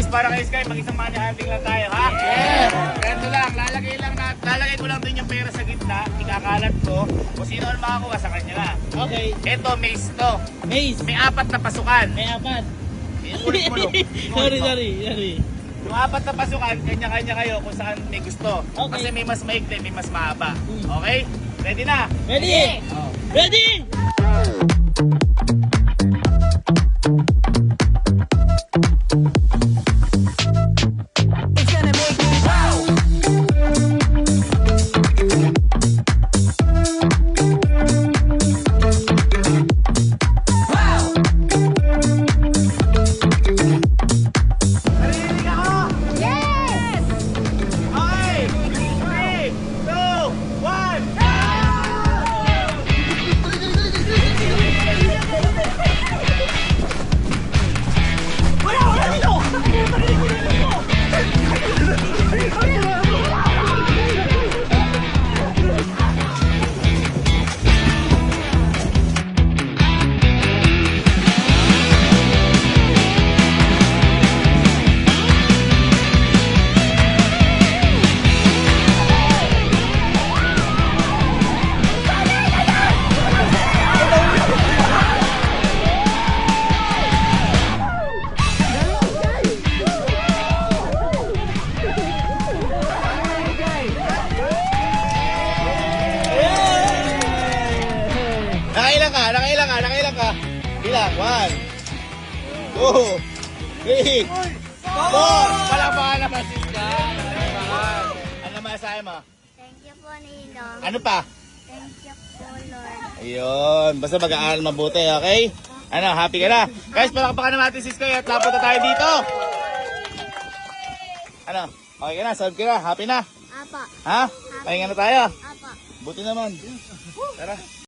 para kay Sky, mag-isang money hunting lang tayo, ha? Yes! Ganito lang, lalagay ko lang din yung pera sa gitna, ikakalat ko, kung sino ang makakuha sa kanya na. Okay. Ito, maze to. Maze. May 4 na pasukan. May apat. Inulit mo, Lo. Inulit mo. Sorry. Yung 4 na pasukan, kanya-kanya kayo kung saan may gusto. Okay. Kasi may mas maikli, may mas mahaba. Okay? Ready na? Ready? Oh. Ready? It's gonna make me wow. Wow. Narinig ako? Yes! Okay! 3, 2, 1! Wala dito! Nakailan ka? Ilang? 1, 2, 3, 4! Palakpakan naman, Siska! Palakpakan! Ano masahe mo? Thank you po, Ninong. Ano pa? Thank you po, Lord. Ayun, basta mag-aaral mabuti, okay? Ano, happy ka na? Guys, palakpakan naman natin si Sky at lapot na tayo dito! Ano, okay ka na? Solve ka na? Happy na? Apa. Ha? Pahinga na tayo? Apa. Buti naman. Tara.